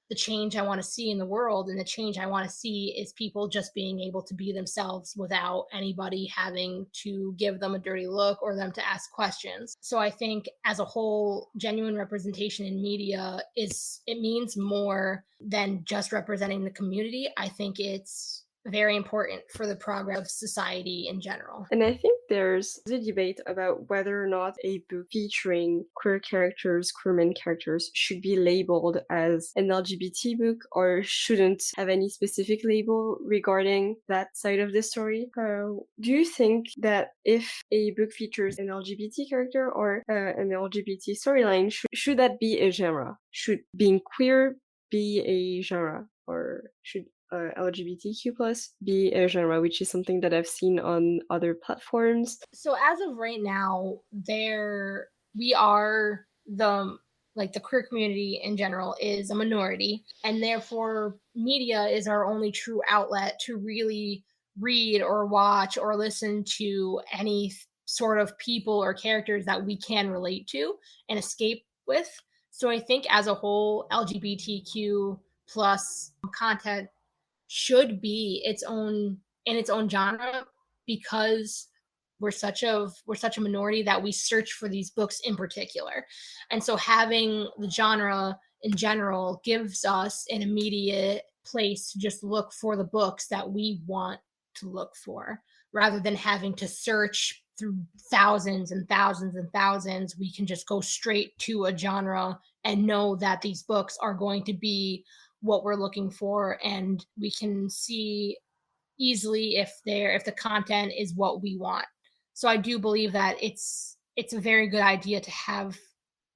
the change I want to see in the world. And the change I want to see is people just being able to be themselves without anybody having to give them a dirty look or them to ask questions. So I think as a whole, genuine representation in media it means more than just representing the community. I think it's very important for the progress of society in general. And I think there's a debate about whether or not a book featuring queer characters, queer main characters, should be labeled as an LGBT book or shouldn't have any specific label regarding that side of the story. Do you think that if a book features an LGBT character or an LGBT storyline, should that be a genre? Should being queer be a genre? Or should LGBTQ plus be a genre, which is something that I've seen on other platforms? So as of right now, we are the queer community in general is a minority, and therefore media is our only true outlet to really read or watch or listen to any sort of people or characters that we can relate to and escape with. So I think as a whole, LGBTQ plus content should be its own genre, because we're such a minority that we search for these books in particular. And so having the genre in general gives us an immediate place to just look for the books that we want to look for, rather than having to search through thousands and thousands and thousands. We can just go straight to a genre and know that these books are going to be what we're looking for, and we can see easily if the content is what we want. So I do believe that it's a very good idea to have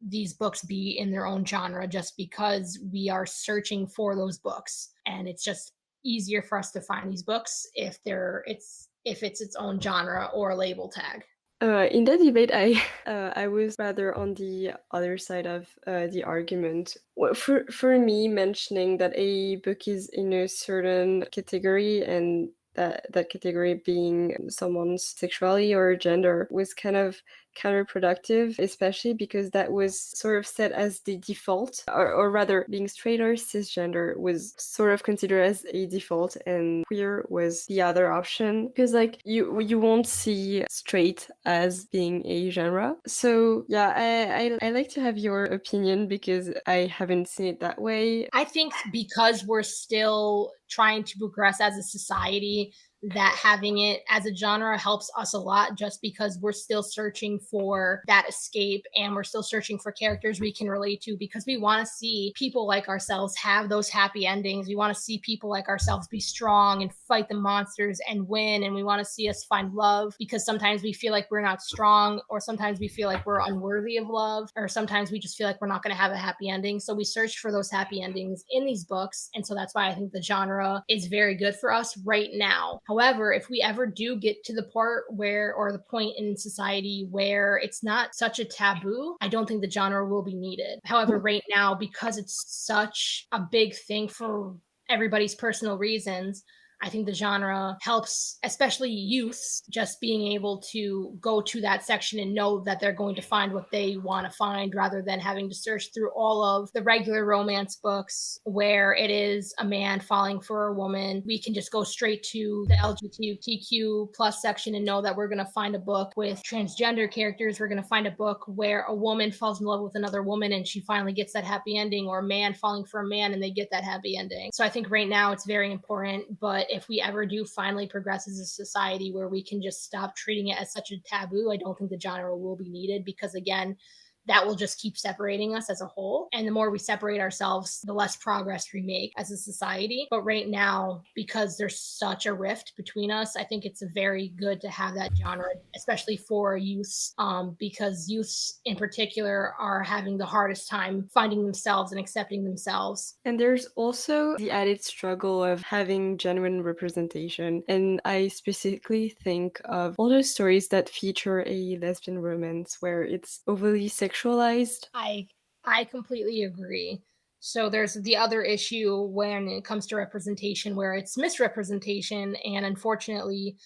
these books be in their own genre, just because we are searching for those books, and it's just easier for us to find these books if it's its own genre or label tag. In that debate, I was rather on the other side of the argument. Well, for me, mentioning that a book is in a certain category and that category being someone's sexuality or gender was kind of counterproductive, especially because that was sort of set as the default, or rather being straight or cisgender was sort of considered as a default and queer was the other option, because like you won't see straight as being a genre. So yeah, I like to have your opinion because I haven't seen it that way. I think because we're still trying to progress as a society, that having it as a genre helps us a lot, just because we're still searching for that escape and we're still searching for characters we can relate to, because we want to see people like ourselves have those happy endings. We want to see people like ourselves be strong and fight the monsters and win, and we want to see us find love, because sometimes we feel like we're not strong, or sometimes we feel like we're unworthy of love, or sometimes we just feel like we're not going to have a happy ending. So we search for those happy endings in these books, and so that's why I think the genre is very good for us right now. However, if we ever do get to the part where, or the point in society where it's not such a taboo, I don't think the genre will be needed. However, right now, because it's such a big thing for everybody's personal reasons, I think the genre helps, especially youths, just being able to go to that section and know that they're going to find what they want to find rather than having to search through all of the regular romance books where it is a man falling for a woman. We can just go straight to the LGBTQ plus section and know that we're going to find a book with transgender characters. We're going to find a book where a woman falls in love with another woman and she finally gets that happy ending, or a man falling for a man and they get that happy ending. So I think right now it's very important, but if we ever do finally progress as a society where we can just stop treating it as such a taboo, I don't think the genre will be needed, because again, that will just keep separating us as a whole. And the more we separate ourselves, the less progress we make as a society. But right now, because there's such a rift between us, I think it's very good to have that genre, especially for youths, because youths in particular are having the hardest time finding themselves and accepting themselves. And there's also the added struggle of having genuine representation. And I specifically think of all those stories that feature a lesbian romance where it's overly sexualized. I completely agree. So there's the other issue when it comes to representation where it's misrepresentation, and unfortunately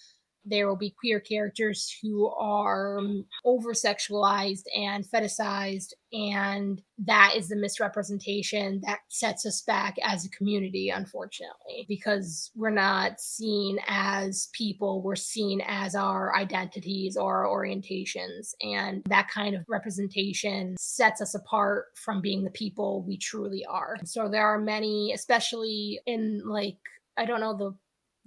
there will be queer characters who are over sexualized and fetishized, and that is the misrepresentation that sets us back as a community, unfortunately, because we're not seen as people, we're seen as our identities or our orientations, and that kind of representation sets us apart from being the people we truly are. So there are many, especially in, like, I don't know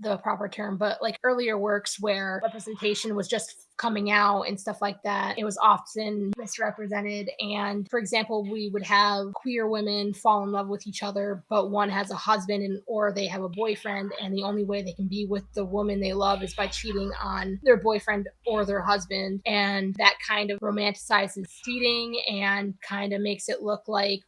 the proper term, but like earlier works where representation was just coming out and stuff like that, it was often misrepresented. And for example, we would have queer women fall in love with each other, but one has a husband or they have a boyfriend, and the only way they can be with the woman they love is by cheating on their boyfriend or their husband. And that kind of romanticizes cheating and kind of makes it look like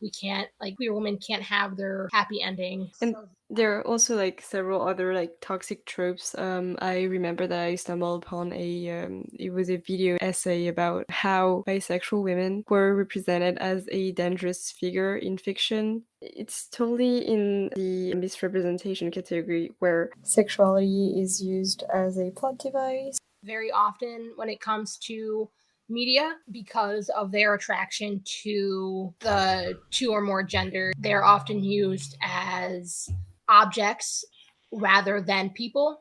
queer women can't have their happy ending. And there are also like several other like toxic tropes. I remember that I stumbled upon it was a video essay about how bisexual women were represented as a dangerous figure in fiction. It's totally in the misrepresentation category where sexuality is used as a plot device. Very often when it comes to media, because of their attraction to the two or more gender, they're often used as objects rather than people,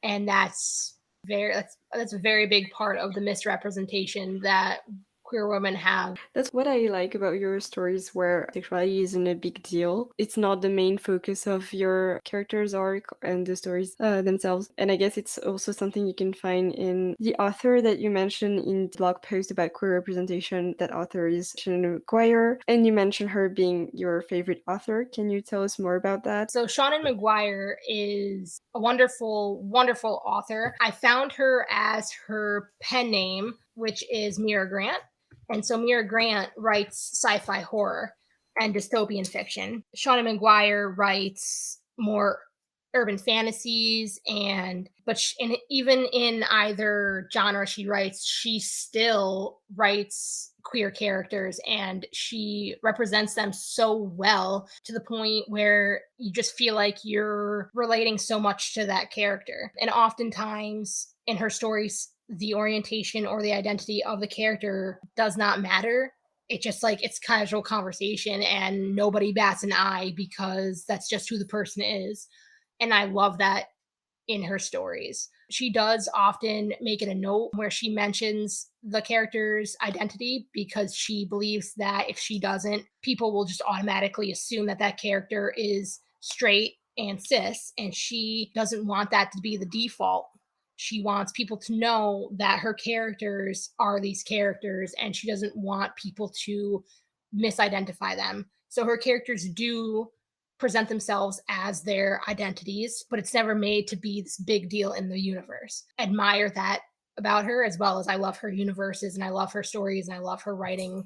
and that's a very big part of the misrepresentation that queer women have. That's what I like about your stories where sexuality isn't a big deal. It's not the main focus of your character's arc and the stories themselves. And I guess it's also something you can find in the author that you mentioned in the blog post about queer representation. That author is Shannon McGuire, and you mentioned her being your favorite author. Can you tell us more about that? So Shannon McGuire is a wonderful, wonderful author. I found her as her pen name, which is Mira Grant. And so Mira Grant writes sci-fi horror and dystopian fiction. Shauna McGuire writes more urban fantasies, even in either genre she still writes queer characters, and she represents them so well to the point where you just feel like you're relating so much to that character. And oftentimes in her stories, the orientation or the identity of the character does not matter. It's just like it's casual conversation and nobody bats an eye because that's just who the person is. And I love that in her stories. She does often make it a note where she mentions the character's identity, because she believes that if she doesn't, people will just automatically assume that that character is straight and cis, and she doesn't want that to be the default. She wants people to know that her characters are these characters, and she doesn't want people to misidentify them. So her characters do present themselves as their identities, but it's never made to be this big deal in the universe. Admire that about her, as well as I love her universes and I love her stories and I love her writing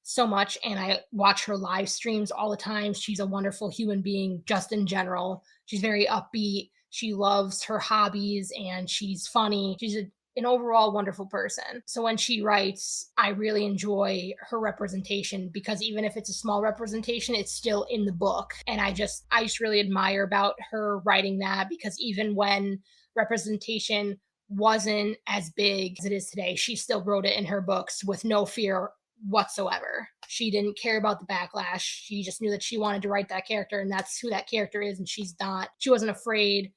so much, and I watch her live streams all the time. She's a wonderful human being just in general. She's very upbeat. She loves her hobbies and she's funny. She's an overall wonderful person. So when she writes, I really enjoy her representation because even if it's a small representation, it's still in the book. And I just really admire about her writing that because even when representation wasn't as big as it is today, she still wrote it in her books with no fear whatsoever. She didn't care about the backlash. She just knew that she wanted to write that character and that's who that character is. And she wasn't afraid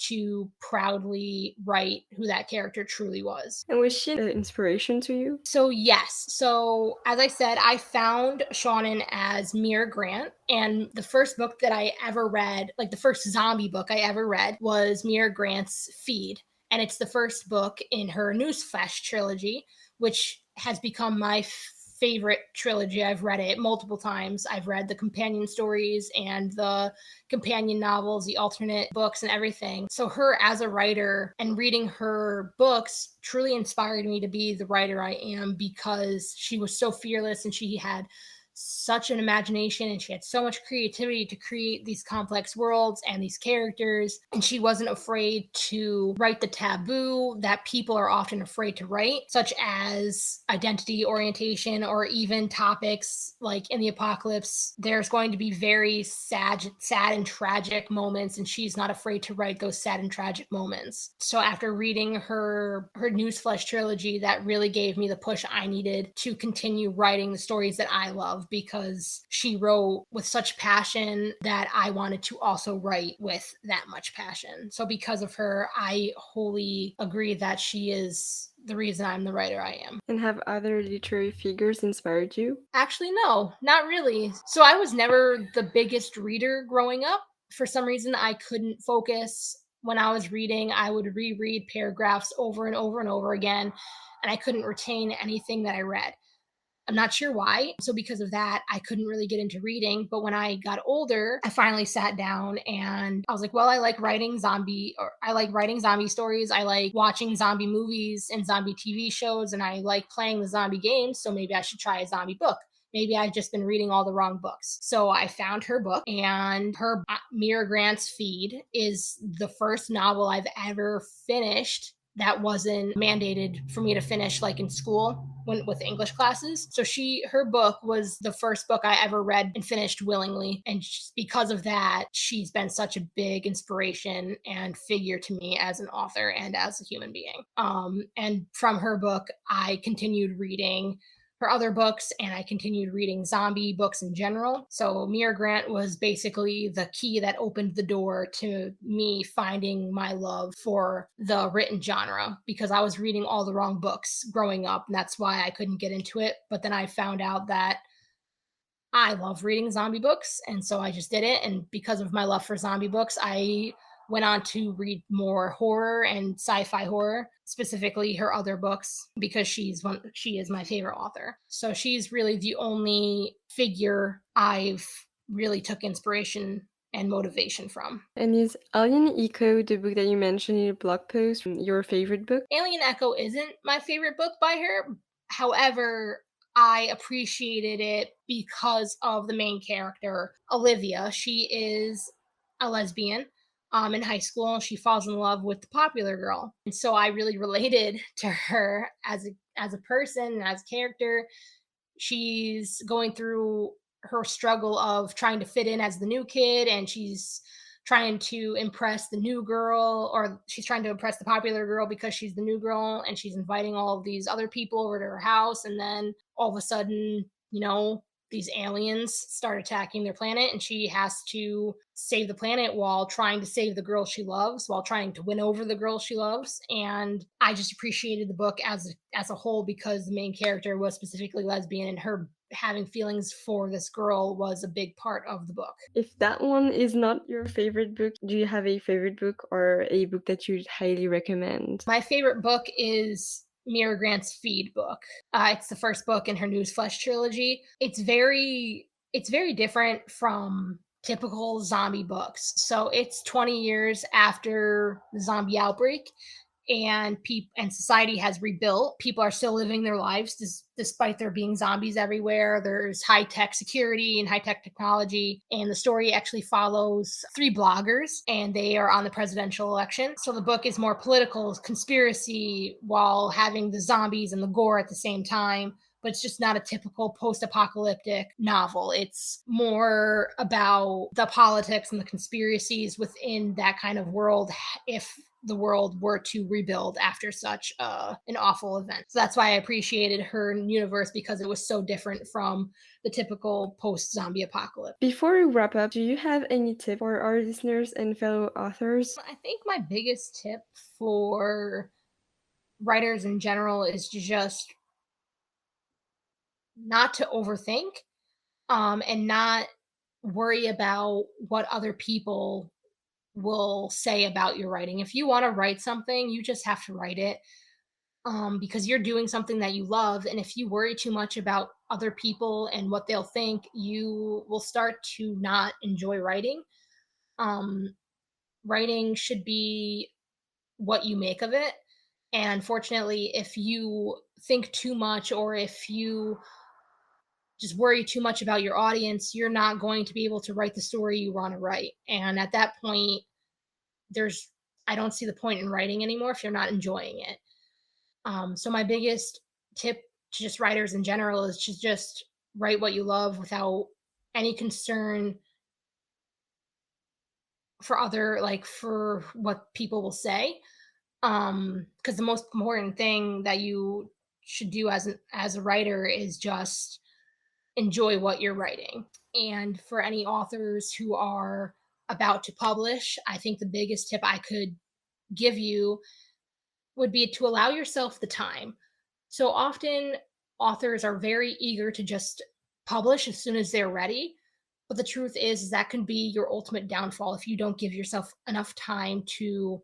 to proudly write who that character truly was. And was she an inspiration to you? So yes. So as I said, I found Shonen as Mira Grant, and the first book that I ever read, like the first zombie book I ever read, was Mira Grant's Feed, and it's the first book in her Newsflash trilogy, which has become my favorite trilogy. I've read it multiple times. I've read the companion stories and the companion novels, the alternate books, and everything. So, her as a writer and reading her books truly inspired me to be the writer I am because she was so fearless and she had such an imagination and she had so much creativity to create these complex worlds and these characters. And she wasn't afraid to write the taboo that people are often afraid to write, such as identity orientation or even topics like in the apocalypse. There's going to be very sad and tragic moments, and she's not afraid to write those sad and tragic moments. So after reading her Newsflash trilogy, that really gave me the push I needed to continue writing the stories that I love because she wrote with such passion that I wanted to also write with that much passion. So because of her, I wholly agree that she is the reason I'm the writer I am. And have other literary figures inspired you? Actually, no, not really. So I was never the biggest reader growing up. For some reason, I couldn't focus when I was reading. I would reread paragraphs over and over and over again, and I couldn't retain anything that I read. I'm not sure why. So because of that, I couldn't really get into reading. But when I got older, I finally sat down and I was like, well, I like writing zombie stories. I like watching zombie movies and zombie TV shows, and I like playing the zombie games. So maybe I should try a zombie book. Maybe I've just been reading all the wrong books. So I found her book, and her Mira Grant's Feed is the first novel I've ever finished that wasn't mandated for me to finish like in school with English classes. So her book was the first book I ever read and finished willingly. And because of that, she's been such a big inspiration and figure to me as an author and as a human being. And from her book, I continued reading her other books and I continued reading zombie books in general. So Mira Grant was basically the key that opened the door to me finding my love for the written genre because I was reading all the wrong books growing up, and that's why I couldn't get into it. But then I found out that I love reading zombie books, and so I just did it. And because of my love for zombie books, I went on to read more horror and sci-fi horror, specifically her other books, because she is my favorite author. So she's really the only figure I've really took inspiration and motivation from. And is Alien Echo, the book that you mentioned in a blog post, your favorite book? Alien Echo isn't my favorite book by her. However, I appreciated it because of the main character, Olivia. She is a lesbian in high school. She falls in love with the popular girl. And so I really related to her as a person, as a character. She's going through her struggle of trying to fit in as the new kid, and she's trying to impress the new girl, or she's trying to impress the popular girl because she's the new girl, and she's inviting all of these other people over to her house. And then all of a sudden, these aliens start attacking their planet, and she has to save the planet while trying to save the girl she loves, while trying to win over the girl she loves. And I just appreciated the book as a whole because the main character was specifically lesbian, and her having feelings for this girl was a big part of the book. If that one is not your favorite book, do you have a favorite book or a book that you'd highly recommend? My favorite book is Mira Grant's Feed book. It's the first book in her Newsflash trilogy. It's very different from typical zombie books. So it's 20 years after the zombie outbreak, and society has rebuilt. People are still living their lives despite there being zombies everywhere. There's high tech security and high tech technology, and the story actually follows three bloggers, and they are on the presidential election. So the book is more political, conspiracy, while having the zombies and the gore at the same time. But it's just not a typical post apocalyptic novel. It's more about the politics and the conspiracies within that kind of world if the world were to rebuild after such an awful event. So that's why I appreciated her universe, because it was so different from the typical post zombie apocalypse. Before we wrap up, do you have any tip for our listeners and fellow authors? I think my biggest tip for writers in general is to just not to overthink, and not worry about what other people will say about your writing. If you want to write something, you just have to write it, because you're doing something that you love. And if you worry too much about other people and what they'll think, you will start to not enjoy writing. Um, Writing should be what you make of it. And fortunately, if you think too much, or if you just worry too much about your audience, you're not going to be able to write the story you want to write. And at that point, there's I don't see the point in writing anymore if you're not enjoying it. So my biggest tip to just writers in general is to just write what you love without any concern for for what people will say. Because the most important thing that you should do as a writer is just enjoy what you're writing. And for any authors who are about to publish, I think the biggest tip I could give you would be to allow yourself the time. So often, authors are very eager to just publish as soon as they're ready. But the truth is that can be your ultimate downfall if you don't give yourself enough time to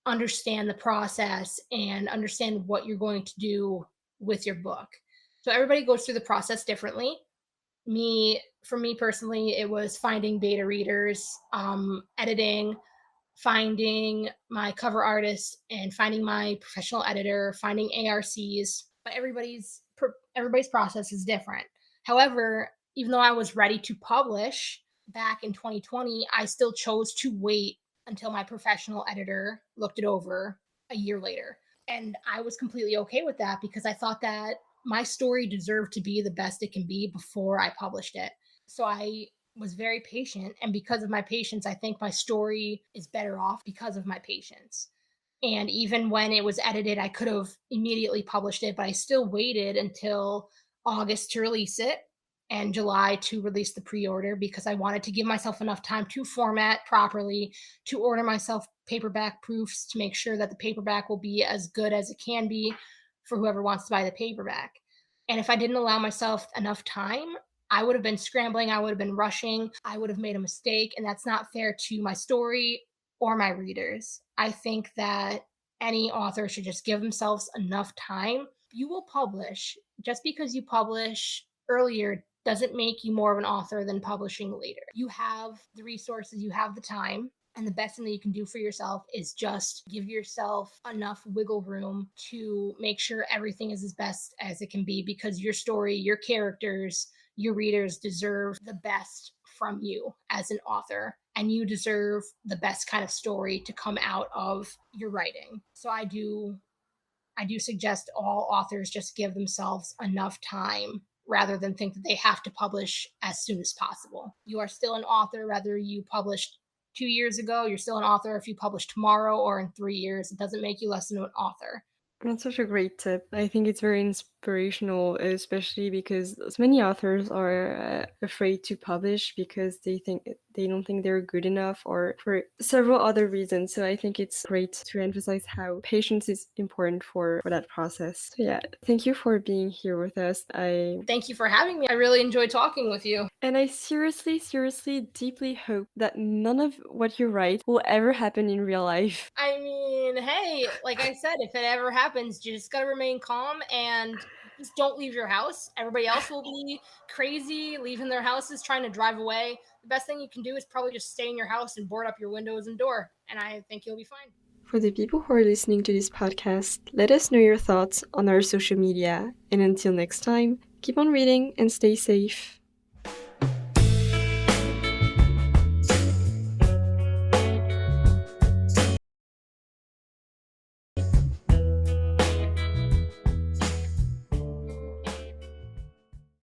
understand the process and understand what you're going to do with your book. So everybody goes through the process differently. For me personally, it was finding beta readers, editing, finding my cover artist, and finding my professional editor, finding ARCs. But everybody's process is different. However, even though I was ready to publish back in 2020, I still chose to wait until my professional editor looked it over a year later. And I was completely okay with that, because I thought that my story deserved to be the best it can be before I published it. So I was very patient. And because of my patience, I think my story is better off because of my patience. And even when it was edited, I could have immediately published it, but I still waited until August to release it and July to release the pre order, because I wanted to give myself enough time to format properly, to order myself paperback proofs to make sure that the paperback will be as good as it can be for whoever wants to buy the paperback. And if I didn't allow myself enough time, I would have been scrambling, I would have been rushing, I would have made a mistake, and that's not fair to my story or my readers. I think that any author should just give themselves enough time. You will publish. Just because you publish earlier doesn't make you more of an author than publishing later. You have the resources, you have the time, and the best thing that you can do for yourself is just give yourself enough wiggle room to make sure everything is as best as it can be, because your story, your characters, your readers deserve the best from you as an author, and you deserve the best kind of story to come out of your writing. So I do suggest all authors just give themselves enough time rather than think that they have to publish as soon as possible. You are still an author whether you published 2 years ago. You're still an author if you publish tomorrow or in 3 years. It doesn't make you less than an author. That's such a great tip. I think it's very inspirational, especially because so many authors are afraid to publish because they don't think they're good enough, or for several other reasons. So I think it's great to emphasize how patience is important for that process. So yeah, thank you for being here with us. Thank you for having me. I really enjoyed talking with you. And I seriously, seriously, deeply hope that none of what you write will ever happen in real life. I mean, hey, like I said, if it ever happens, you just gotta remain calm and just don't leave your house. Everybody else will be crazy, leaving their houses, trying to drive away. The best thing you can do is probably just stay in your house and board up your windows and door, and I think you'll be fine. For the people who are listening to this podcast, let us know your thoughts on our social media. And until next time, keep on reading and stay safe.